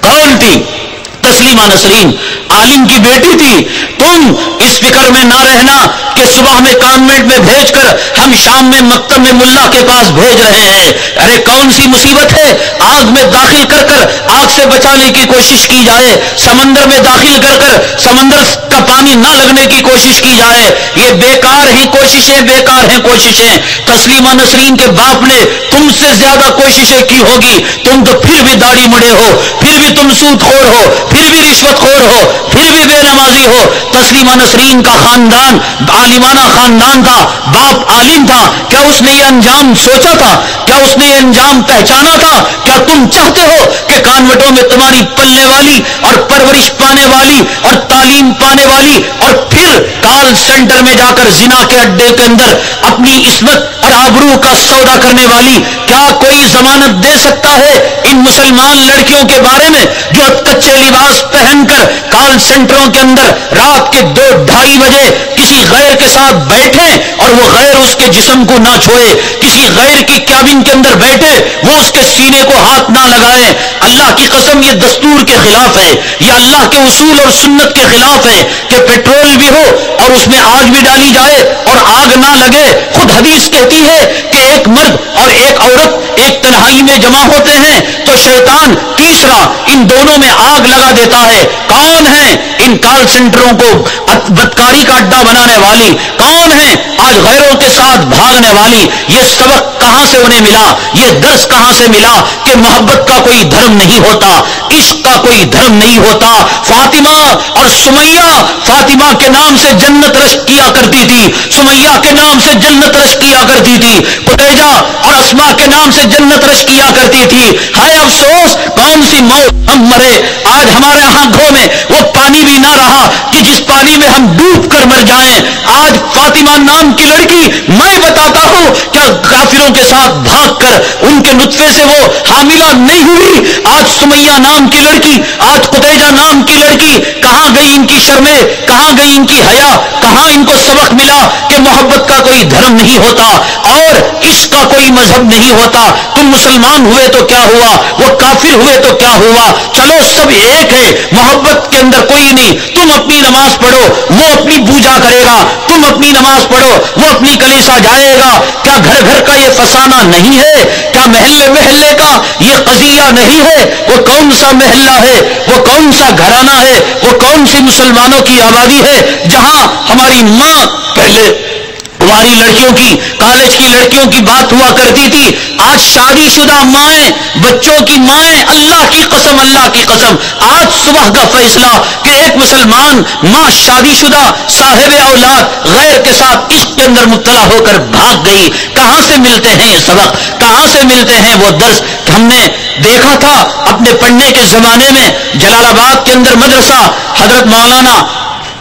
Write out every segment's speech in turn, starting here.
کون تھی؟ تسلیمہ نسرین، عالم کی بیٹی تھی. تم اس فکر میں نہ رہنا کہ صبح میں کانوینٹ میں بھیج کر ہم شام میں مکتب میں ملا کے پاس بھیج رہے ہیں. ارے کون سی مصیبت ہے آگ میں داخل کر کر آگ سے بچانے کی کوشش کی جائے، سمندر میں داخل کر کر سمندر کا پانی نہ لگنے کی کوشش کی جائے. یہ بیکار ہی کوششیں، بیکار ہیں کوششیں. تسلیمہ نسرین کے باپ نے تم سے زیادہ کوششیں کی ہوگی. تم تو پھر بھی داڑھی مڑے ہو، پھر بھی تم سود خور ہو، پھر بھی رشوت خور ہو، پھر بھی بے نمازی ہو. تسلیمہ نسرین کا خاندان عالمانہ خاندان تھا، باپ عالم تھا. کیا اس نے یہ انجام سوچا تھا؟ کیا اس نے یہ انجام پہچانا تھا؟ کیا تم چاہتے ہو کہ کانوینٹوں میں تمہاری پلنے والی اور پرورش پانے والی اور تعلیم پانے والی اور پھر کال سینٹر میں جا کر زنا کے اڈے کے اندر اپنی عصمت اور آبرو کا سودا کرنے والی، کیا کوئی ضمانت دے سکتا ہے ان مسلمان لڑکیوں کے بارے میں جو کچے لباس پہن کر کال سینٹروں کے اندر رات کے 2-2:30 بجے کسی غیر کے ساتھ بیٹھے اور وہ غیر اس کے جسم کو نہ چھوئے، کسی غیر کی کیبن کے اندر بیٹھے وہ اس کے سینے کو ہاتھ نہ لگائے؟ اللہ کی قسم یہ دستور کے خلاف ہے، یہ اللہ کے اصول اور سنت کے خلاف ہے کہ پیٹرول بھی ہو اور اس میں آگ بھی ڈالی جائے اور آگ نہ لگے. خود حدیث کہتی ہے کہ ایک مرد اور ایک عورت ایک تنہائی میں جمع ہوتے ہیں تو شیطان تیسرا ان دونوں میں آگ لگا دیتا ہے. کون ہے ان کال سینٹروں کو بدکاری کا اڈا بنانے والی؟ کون ہے آج غیروں کے ساتھ بھاگنے والی؟ یہ سبق کہاں سے انہیں ملا؟ یہ درس کہاں سے ملا کہ محبت کا کوئی دھرم نہیں ہوتا، عشق کا کوئی دھرم نہیں ہوتا؟ فاطمہ اور سمیہ فاطمہ کے نام سے جنت رش کیا کرتی تھی، سمیہ کے نام سے جنت رش کیا کرتی تھی، قتیجہ اور اسماء کے نام سے جنت رش کیا کرتی تھی. ہائے افسوس کون سی موت ہم مرے. آج ہمارے آنکھوں میں وہ پانی بھی نہ رہا کہ جس پانی میں ہم ڈوب کر مر جائیں. آج فاطمہ نام کی لڑکی، میں بتاتا ہوں کیا کافروں کے ساتھ بھاگ کر ان کے نطفے سے وہ حاملہ نہیں ہوئی. آج سمیہ نام کی لڑکی، آج قتیجہ نام کی لڑکی، کہاں گئی ان کی شرمیں، کہاں گئی ان کی حیا، کہاں ان کو سبق ملا کہ محبت کا کوئی دھرم نہیں ہوتا اور عشق کا کوئی مذہب نہیں ہوتا. تم مسلمان ہوئے تو کیا ہوا، وہ کافر ہوئے تو کیا ہوا، چلو سب ایک ہے، محبت کے اندر کوئی نہیں. تم اپنی نماز پڑھو وہ اپنی پوجا کرے گا، تم اپنی نماز پڑھو وہ اپنی کلیسا جائے گا. کیا گھر گھر کا یہ فسانہ نہیں ہے؟ کیا محلے محلے کا یہ قضیہ نہیں ہے؟ وہ کون سا محلہ ہے، وہ کون سا گھرانہ ہے، وہ کون سی مسلمانوں کی آبادی ہے جہاں ہماری ماں پہلے ہماری لڑکیوں کی کالج کی لڑکیوں کی بات ہوا کرتی تھی، آج شادی شدہ مائیں، بچوں کی مائیں، اللہ کی قسم اللہ کی قسم آج صبح کا فیصلہ کہ ایک مسلمان ماں شادی شدہ صاحب اولاد غیر کے ساتھ عشق کے اندر مبتلا ہو کر بھاگ گئی. کہاں سے ملتے ہیں یہ سبق، کہاں سے ملتے ہیں وہ درس؟ ہم نے دیکھا تھا اپنے پڑھنے کے زمانے میں جلال آباد کے اندر مدرسہ حضرت مولانا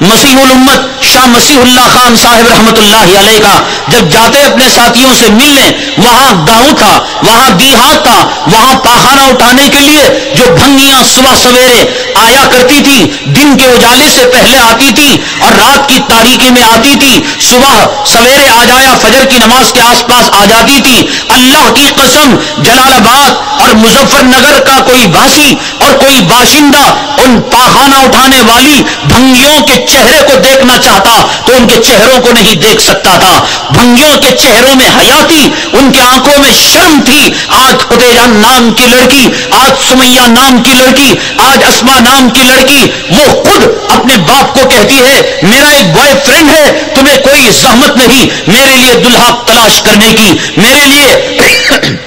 مسیح الامت شاہ مسیح اللہ خان صاحب رحمت اللہ علیہ کا، جب جاتے اپنے ساتھیوں سے ملنے، وہاں گاؤں تھا، وہاں دیہات تھا، وہاں پاخانہ اٹھانے کے لیے جو بھنگیاں صبح سویرے آیا کرتی تھی، دن کے اجالے سے پہلے آتی تھی اور رات کی تاریکی میں آتی تھی، صبح سویرے آ جایا فجر کی نماز کے آس پاس آ جاتی تھی. اللہ کی قسم جلال آباد اور مظفر نگر کا کوئی باسی اور کوئی باشندہ ان پاخانہ اٹھانے والی بھنگیوں کے چہرے کو دیکھنا چاہتا تو ان کے چہروں کو نہیں دیکھ سکتا تھا. بھنگیوں کے چہروں میں حیا تھی، ان کے آنکھوں میں شرم تھی. آج قتیجہ نام کی لڑکی، آج سمیہ نام کی لڑکی، آج اسماء نام کی لڑکی، وہ خود اپنے باپ کو کہتی ہے میرا ایک بوائے فرینڈ ہے، تمہیں کوئی زحمت نہیں میرے لیے دلہا تلاش کرنے کی، میرے لیے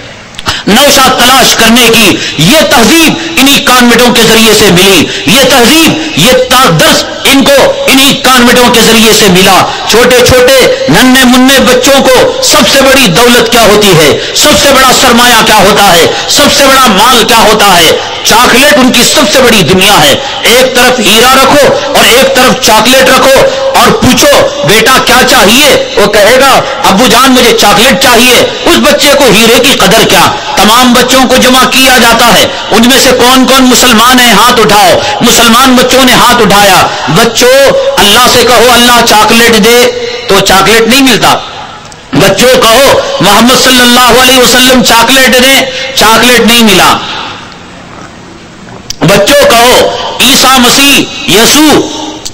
نوشا تلاش کرنے کی. یہ تہذیب انہی کانوینٹوں کے ذریعے سے ملی، یہ تہذیب یہ درس ان کو انہی کانوینٹوں کے ذریعے سے ملا. چھوٹے چھوٹے ننھے منھے بچوں کو سب سے بڑی دولت کیا ہوتی ہے، سب سے بڑا سرمایہ کیا ہوتا ہے، سب سے بڑا مال کیا ہوتا ہے؟ چاکلیٹ ان کی سب سے بڑی دنیا ہے. ایک طرف ہیرا رکھو اور ایک طرف چاکلیٹ رکھو اور پوچھو بیٹا کیا چاہیے، وہ کہے گا ابو جان مجھے چاکلیٹ چاہیے. اس بچے کو ہیرے کی قدر کیا؟ تمام بچوں کو جمع کیا جاتا ہے، ان میں سے کون کون مسلمان ہیں ہاتھ اٹھاؤ. مسلمان بچوں نے ہاتھ اٹھایا. بچوں اللہ سے کہو اللہ چاکلیٹ دے تو چاکلیٹ نہیں ملتا. بچوں کہو محمد صلی اللہ علیہ وسلم چاکلیٹ دے، چاکلیٹ نہیں ملا. بچوں عیسیٰ مسیح، یسوع،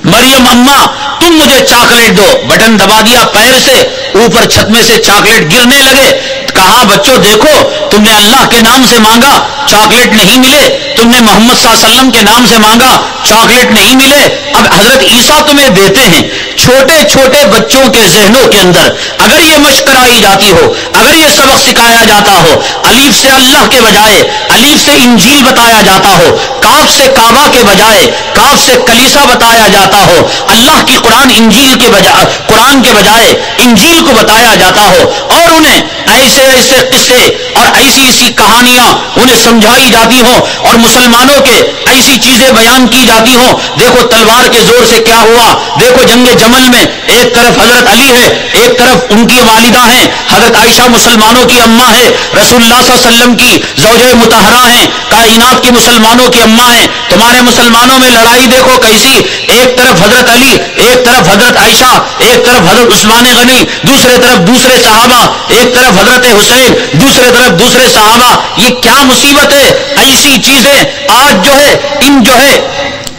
مریم اماں تم مجھے چاکلیٹ دو، بٹن دبا دیا پیر سے، اوپر چھت میں سے چاکلیٹ گرنے لگے. کہا بچوں دیکھو تم نے اللہ کے نام سے مانگا چاکلیٹ نہیں ملے، تم نے محمد صلی اللہ علیہ وسلم کے نام سے مانگا چاکلیٹ نہیں ملے، اب حضرت عیسیٰ تمہیں دیتے ہیں. چھوٹے چھوٹے بچوں کے ذہنوں کے اندر اگر یہ مشق کرائی جاتی ہو، اگر یہ سبق سکھایا جاتا ہو، الف سے اللہ کے بجائے الف سے انجیل بتایا جاتا ہو، کاف سے کعبہ کے بجائے کاف سے کلیسا بتایا جاتا ہو، اللہ کی قرآن کے بجائے انجیل کو بتایا جاتا ہو، اور انہیں ایسے ایسے قصے اور ایسی ایسی کہانیاں انہیں سمجھائی جاتی ہوں اور مسلمانوں کے ایسی چیزیں بیان کی جاتی ہوں. دیکھو تلوار کے زور سے کیا ہوا، دیکھو جنگ جمل میں ایک طرف حضرت علی ہے، ایک طرف ان کی والدہ ہیں حضرت عائشہ مسلمانوں کی اماں ہے، رسول اللہ صلی اللہ علیہ وسلم کی زوجہ مطہرہ ہیں، کائنات کی مسلمانوں کی اماں ہیں. تمہارے مسلمانوں میں لڑائی دیکھو کیسی، ایک طرف حضرت علی، ایک طرف حضرت عائشہ، ایک طرف حضرت عثمان غنی، دوسرے طرف دوسرے صحابہ، ایک طرف حضرت حسین، دوسرے طرف دوسرے صحابہ. یہ کیا مصیبت ہے؟ ایسی چیزیں آج جو ہے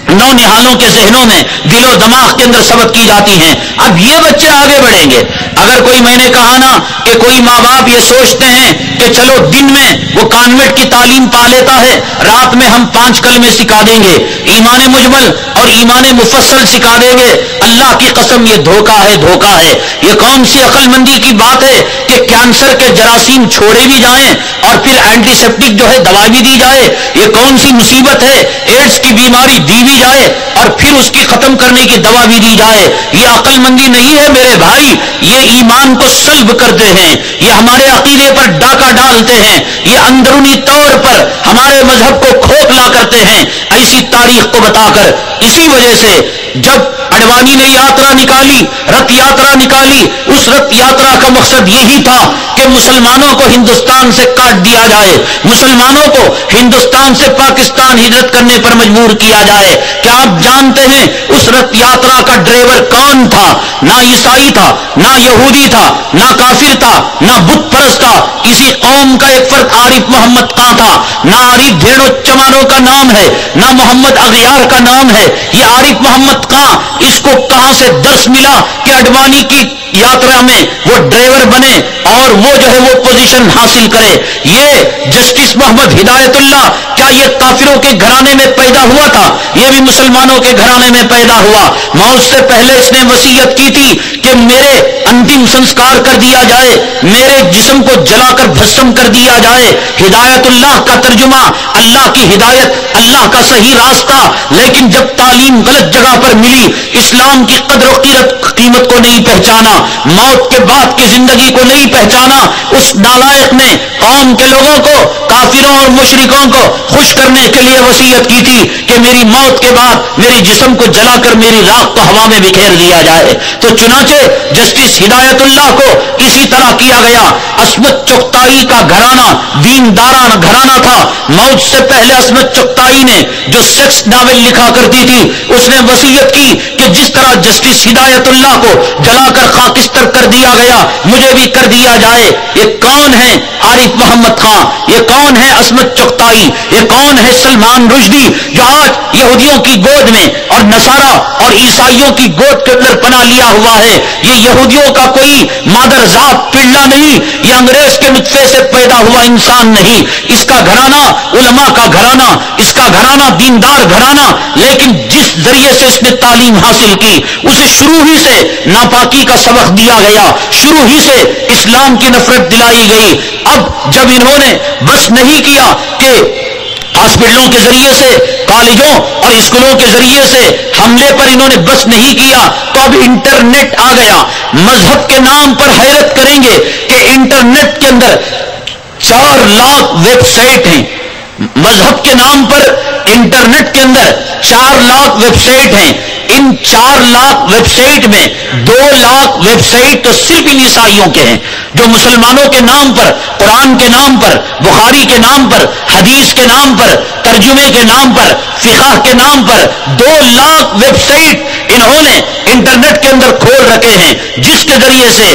نونہالوں کے ذہنوں میں دل و دماغ کے اندر سبق کی جاتی ہیں. اب یہ بچے آگے بڑھیں گے. اگر کوئی میں نے کہا نا کہ کوئی ماں باپ یہ سوچتے ہیں کہ چلو دن میں وہ کانوینٹ کی تعلیم پا لیتا ہے، رات میں ہم 5 کلمے سکھا دیں گے، ایمان مجمل اور ایمان مفصل سکھا دیں گے، اللہ کی قسم یہ دھوکہ ہے، دھوکہ ہے. یہ کون سی عقل مندی کی بات ہے کہ کینسر کے جراثیم چھوڑے بھی جائیں اور پھر اینٹی سیپٹک جو ہے دوا بھی دی جائے؟ یہ کون سی مصیبت ہے؟ ایڈز کی بیماری دی بھی جائے اور پھر اس کی ختم کرنے کی دوا بھی دی جائے. یہ عقل مندی نہیں ہے میرے بھائی، یہ ایمان کو سلب کرتے ہیں، یہ ہمارے عقیدے پر ڈاکہ ڈالتے ہیں، یہ اندرونی طور پر ہمارے مذہب کو کھوکھلا کرتے ہیں ایسی تاریخ کو بتا کر. اسی وجہ سے جب اڈوانی نے یاترا نکالی، رتھ یاترا نکالی، اس رتھ یاترا کا مقصد یہی تھا کہ مسلمانوں کو ہندوستان سے کاٹ دیا جائے، مسلمانوں کو ہندوستان سے پاکستان ہجرت کرنے پر مجبور کیا جائے. کیا آپ جانتے ہیں اس رتھ یاترا کا ڈرائیور کون تھا؟ نہ عیسائی تھا، نہ یہودی تھا، نہ کافر تھا، نہ بت پرست تھا. کسی قوم کا ایک فرد عارف محمد خان تھا. نہ عارف بھیڑو چمانوں کا نام ہے، نہ محمد اغیار کا نام ہے. یہ عارف محمد خان، اس کو کہاں سے درس ملا کہ اڈوانی کی یاترا میں وہ ڈرائیور بنے اور وہ جو ہے وہ پوزیشن حاصل کرے؟ یہ جسٹس محمد ہدایت اللہ کیا یہ کافروں کے گھرانے میں پیدا ہوا تھا؟ یہ بھی مسلمانوں کے گھرانے میں پیدا ہوا. موت سے پہلے اس نے وصیت کی تھی کہ میرے انتم سنسکار کر دیا جائے، میرے جسم کو جلا کر بھسم کر دیا جائے. ہدایت اللہ کا ترجمہ اللہ کی ہدایت، اللہ کا صحیح راستہ. لیکن جب تعلیم غلط جگہ پر ملی، اسلام کی قدر و قیمت کو نہیں پہچانا، موت کے بعد کی زندگی کو نہیں پہچانا، اس نالائق نے قوم کے لوگوں کو، کافروں اور مشرکوں کو خوش کرنے کے لیے وصیت کی تھی کہ میری موت کے بعد میری جسم کو جلا کر میری راکھ کو ہوا میں بکھیر دیا جائے. تو چنانچہ جسٹس ہدایت اللہ کو اسی طرح کیا گیا. عصمت چغتائی کا گھرانہ دیندارانہ گھرانہ تھا. موت سے پہلے عصمت چغتائی نے جو سیکس ناول لکھا کرتی تھی، اس نے وصیت کی کہ جس طرح جسٹس ہدایت اللہ کو جلا کر خاکستر کر دیا گیا، مجھے بھی کر دیا جائے. یہ کون ہے عارف محمد خان؟ یہ کون ہے عصمت چغتائی؟ یہ کون ہے سلمان رشدی جو آج یہودیوں کی گود میں اور نصارہ اور عیسائیوں کی گود کے اندر پناہ لیا ہوا ہے؟ یہ یہودیوں کا کوئی مادر ذات پڑلا نہیں، یہ انگریز کے نطفے سے پیدا ہوا انسان نہیں. اس کا گھرانہ علماء کا گھرانہ، اس کا گھرانہ دیندار گھرانہ. لیکن جس ذریعے سے اس نے تعلیم حاصل کی، اسے شروع ہی سے ناپاکی کا سبق دیا گیا، شروع ہی سے اسلام کی نفرت دلائی گئی. اب جب انہوں نے بس نہیں کیا کہ ہاسپٹلوں کے ذریعے سے، کالجوں اور اسکولوں کے ذریعے سے حملے پر انہوں نے بس نہیں کیا، تو اب انٹرنیٹ آ گیا. مذہب کے نام پر حیرت کریں گے کہ انٹرنیٹ کے اندر 4 لاکھ ویب سائٹ ہیں. مذہب کے نام پر انٹرنیٹ کے اندر 4 لاکھ ویب سائٹ ہیں. ان 4 لاکھ ویب سائٹ میں 2 لاکھ ویب سائٹ تو صرف ان عیسائیوں کے ہیں جو مسلمانوں کے نام پر، قرآن کے نام پر، بخاری کے نام پر، حدیث کے نام پر، ترجمے کے نام پر، فقہ کے نام پر 2 لاکھ ویب سائٹ انہوں نے انٹرنیٹ کے اندر کھول رکھے ہیں، جس کے ذریعے سے